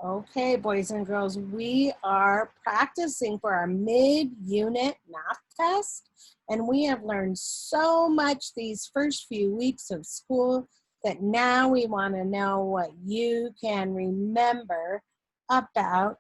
Okay, boys and girls, we are practicing for our mid-unit math test, and we have learned so much these first few weeks of school that now we want to know what you can remember about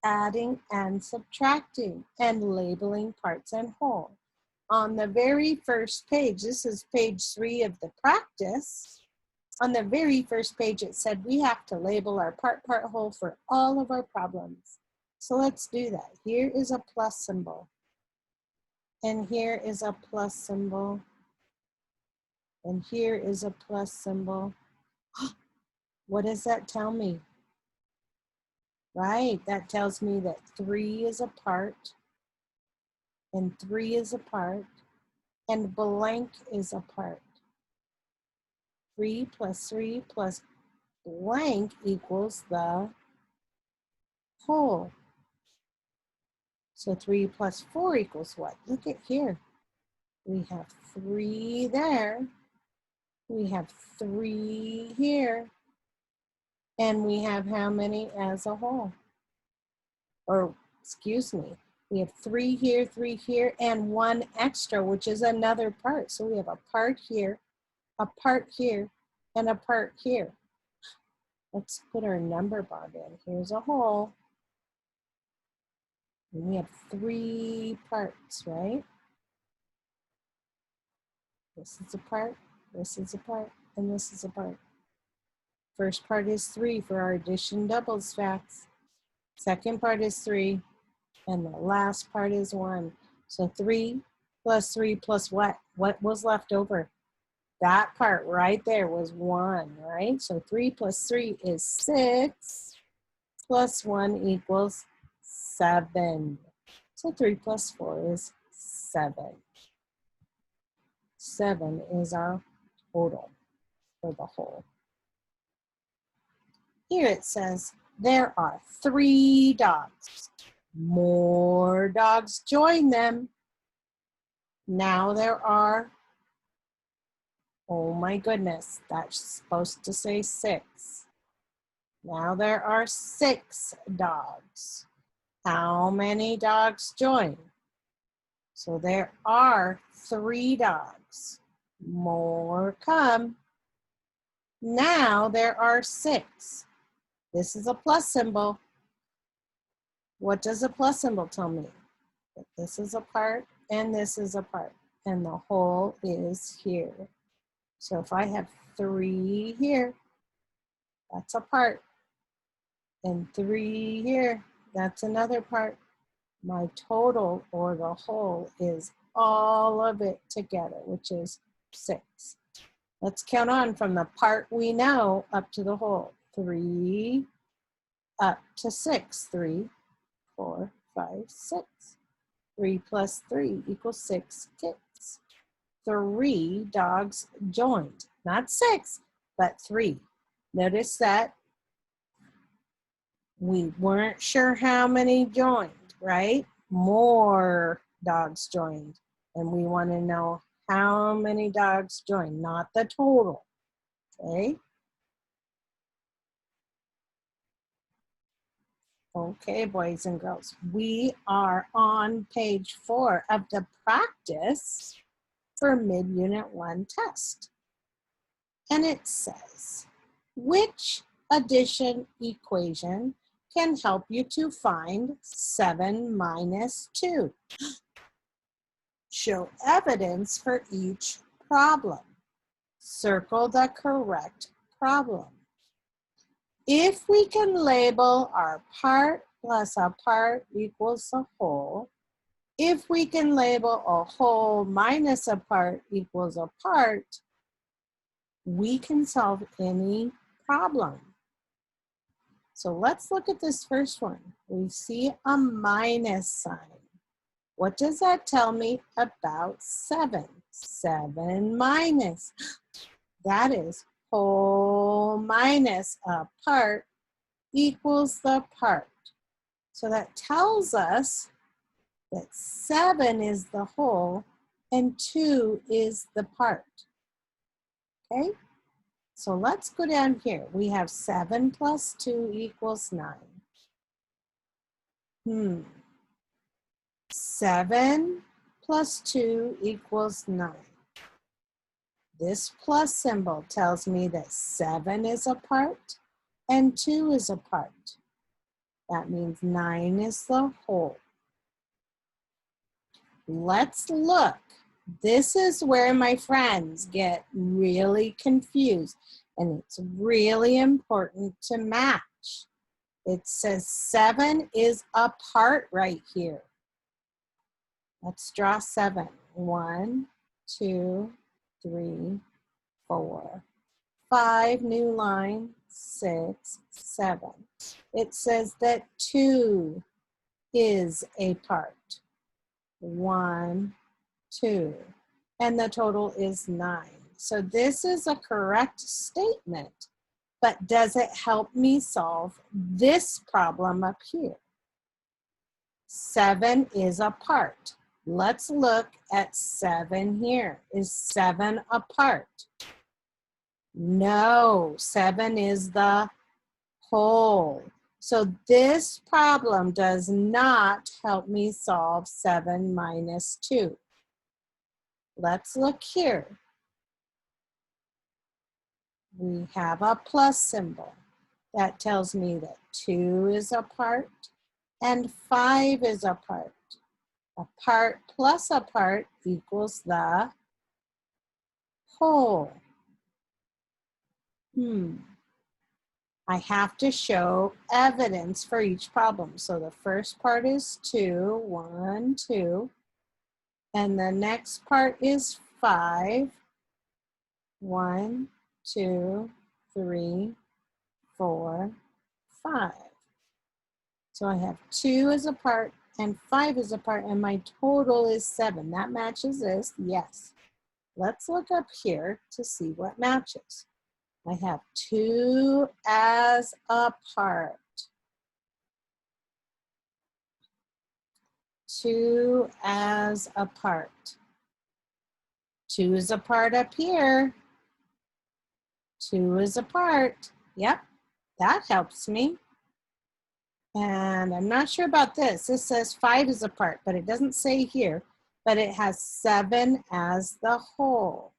adding and subtracting and labeling parts and whole. On the very first page, this is page 3 of the practice. On the very first page, it said we have to label our part, whole for all of our problems. So let's do that. Here is a plus symbol. And here is a plus symbol. And here is a plus symbol. What does that tell me? Right, that tells me that 3 is a part, and 3 is a part, and blank is a part. 3 plus blank equals the whole. So 3 plus 4 equals what? Look at here. We have 3 there. We have 3 here. And we have how many as a whole? Or, excuse me, we have 3 here, and 1 extra, which is another part. So we have a part here, and a part here. Let's put our number bond in. Here's a whole. And we have 3 parts, right? This is a part, this is a part, and this is a part. First part is 3 for our addition doubles facts. Second part is 3, and the last part is 1. So 3 plus what? What was left over? That part right there was 1, right? So 3 plus 3 is 6, plus 1 equals 7. So 3 plus 4 is 7. 7 is our total for the whole. Here it says, there are 3 dogs. More dogs join them. Now there are, oh my goodness, that's supposed to say 6. Now there are 6 dogs. How many dogs join? So there are 3 dogs. More come. Now there are 6. This is a plus symbol. What does a plus symbol tell me? That this is a part and this is a part, and the whole is here. So if I have 3 here, that's a part, and 3 here, that's another part. My total, or the whole, is all of it together, which is 6. Let's count on from the part we know up to the whole. 3 up to 6. 3, 4, 5, 6. 3 plus 3 equals 6 kids. 3 dogs joined. Not 6, but 3. Notice that we weren't sure how many joined, right? More dogs joined. And we want to know how many dogs joined, not the total, okay? Okay, boys and girls, we are on page 4 of the practice for mid-unit 1 test. And it says, which addition equation can help you to find 7 minus 2? Show evidence for each problem. Circle the correct problem. If we can label our part plus a part equals a whole, if we can label a whole minus a part equals a part, we can solve any problem. So let's look at this first one. We see a minus sign. What does that tell me about 7? 7 minus. That is whole minus a part equals the part. So that tells us that 7 is the whole and 2 is the part. Okay? So let's go down here. We have 7 plus 2 equals 9. 7 plus 2 equals 9. This plus symbol tells me that 7 is a part and 2 is a part. That means 9 is the whole. Let's look. This is where my friends get really confused, and it's really important to match. It says 7 is a part right here. Let's draw 7. 1, 2, 3, 4, 5, new line, 6, 7. It says that 2 is a part. 1, 2, and the total is 9. So this is a correct statement, but does it help me solve this problem up here? 7 is a part. Let's look at 7 here. Is 7 a part? No, 7 is the whole. So this problem does not help me solve 7 minus 2. Let's look here. We have a plus symbol. That tells me that 2 is a part and 5 is a part. A part plus a part equals the whole. I have to show evidence for each problem. So the first part is 2, 1, 2. And the next part is 5, 1, 2, 3, 4, 5. So I have 2 as a part and 5 as a part, and my total is 7. That matches this, yes. Let's look up here to see what matches. I have 2 as a part. 2 as a part. 2 is a part up here. 2 is a part. Yep, that helps me. And I'm not sure about this. This says 5 is a part, but it doesn't say here, but it has 7 as the whole.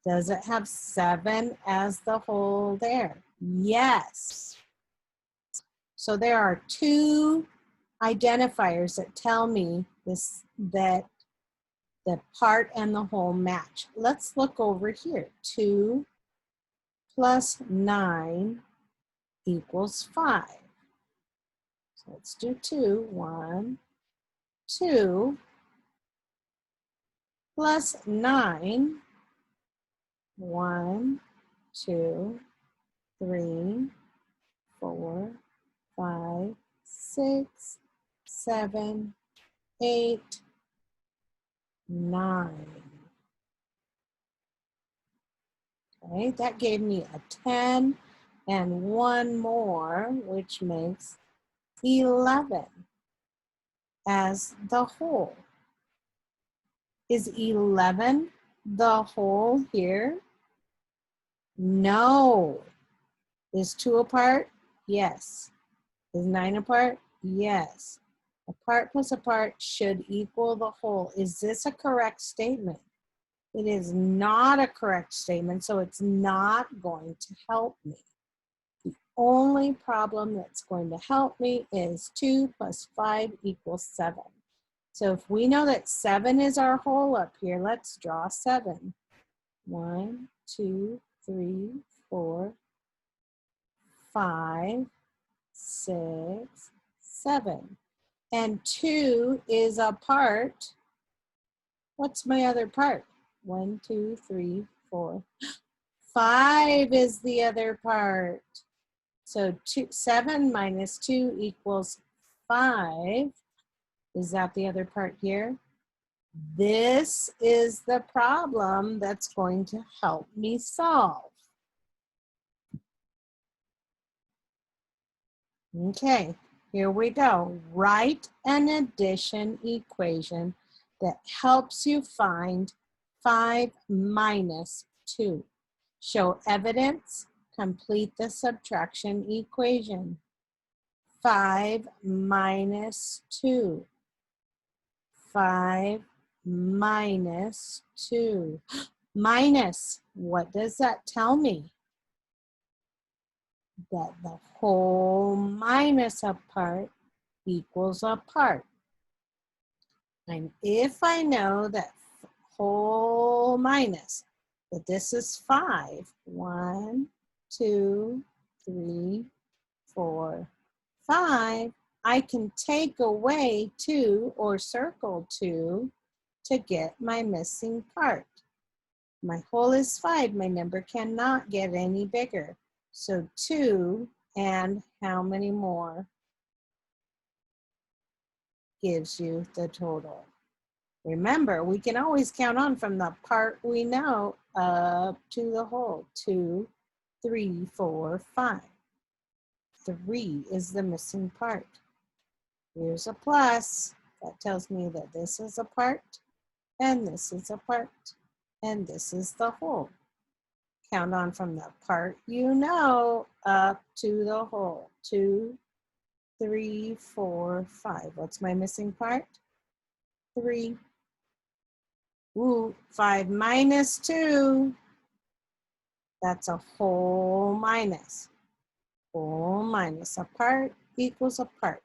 Does it have 7 as the whole there? Yes. So there are 2 identifiers that tell me that the part and the whole match. Let's look over here. 2 plus 9 equals 5. So let's do 2. 1, 2 plus 9. 1, 2, 3, 4, 5, 6, 7, 8, 9. Okay, that gave me a 10 and 1 more, which makes 11 as the whole. Is 11 the whole here? No. Is 2 a part? Yes. Is 9 a part? Yes. A part plus a part should equal the whole. Is this a correct statement? It is not a correct statement, so it's not going to help me. The only problem that's going to help me is 2 plus 5 equals 7. So if we know that 7 is our whole up here, let's draw 7. 1, 2, 3, 4, 5, 6, 7. And 2 is a part. What's my other part? 1, 2, 3, 4. 5 is the other part. So 7 minus 2 equals 5. Is that the other part here? This is the problem that's going to help me solve. Okay, here we go. Write an addition equation that helps you find 5 minus 2. Show evidence, complete the subtraction equation. 5 minus 2. 5 minus 2. Minus, what does that tell me? That the whole minus a part equals a part. And if I know that whole minus, that this is 5, 1, 2, 3, 4, 5, I can take away 2 or circle 2 to get my missing part. My whole is 5, my number cannot get any bigger. So 2 and how many more gives you the total. Remember, we can always count on from the part we know up to the whole. 2, 3, 4, 5. 3 is the missing part. Here's a plus. That tells me that this is a part, and this is a part, and this is the whole. Count on from the part you know up to the whole. 2, 3, 4, 5. What's my missing part? 3. Ooh, 5 minus 2. That's a whole minus. Whole minus a part equals a part.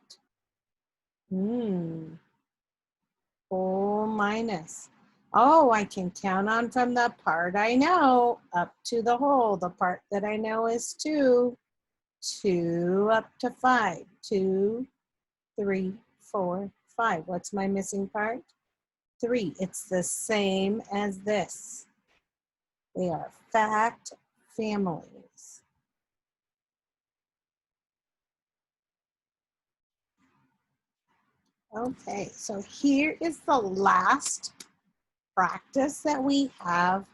Whole minus. Oh, I can count on from the part I know up to the whole. The part that I know is 2. 2 up to 5. 2, 3, 4, 5. What's my missing part? 3. It's the same as this. They are fact families. Okay, so here is the last practice that we have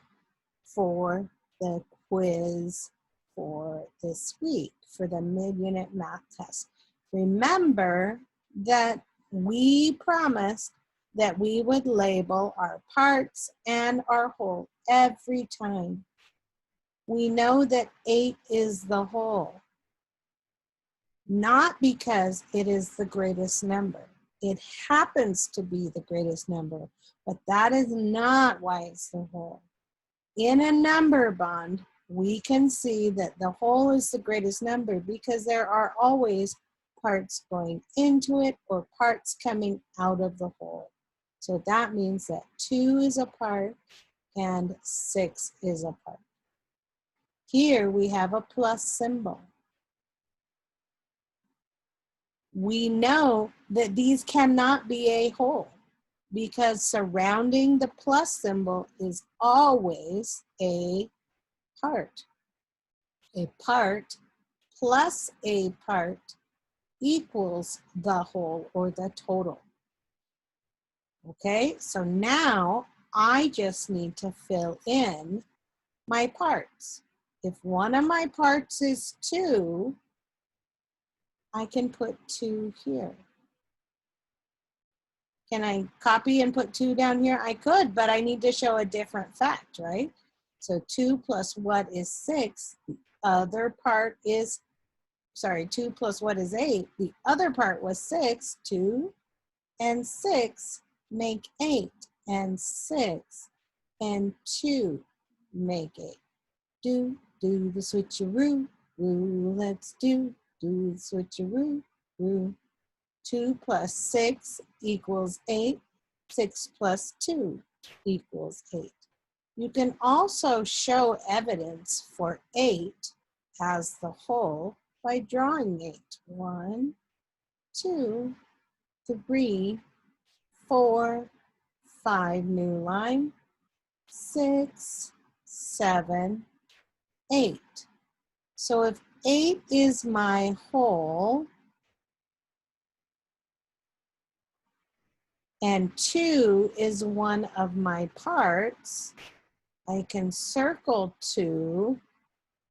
for the quiz for this week, for the mid-unit math test. Remember that we promised that we would label our parts and our whole every time. We know that 8 is the whole, not because it is the greatest number. It happens to be the greatest number, but that is not why it's the whole. In a number bond, we can see that the whole is the greatest number because there are always parts going into it or parts coming out of the whole. So that means that 2 is a part and 6 is a part. Here we have a plus symbol. We know that these cannot be a whole because surrounding the plus symbol is always a part. A part plus a part equals the whole or the total. Okay, so now I just need to fill in my parts. If one of my parts is 2, I can put 2 here. Can I copy and put 2 down here? I could, but I need to show a different fact, right? So 2 plus what is 6? The other part is, 2 plus what is 8? The other part was 6. 2 and 6 make 8. And 6 and 2 make 8. Do the switcheroo, woo, let's do the switcheroo, woo. 2 plus 6 equals 8. 6 plus 2 equals 8. You can also show evidence for 8 as the whole by drawing 8. 1, 2, 3, 4, 5, new line, 6, 7, 8. So if 8 is my whole, and 2 is one of my parts, I can circle 2,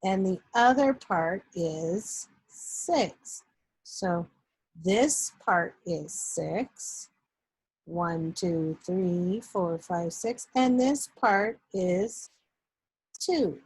and the other part is 6. So this part is 6. 1, 2, 3, 4, 5, 6. And this part is 2.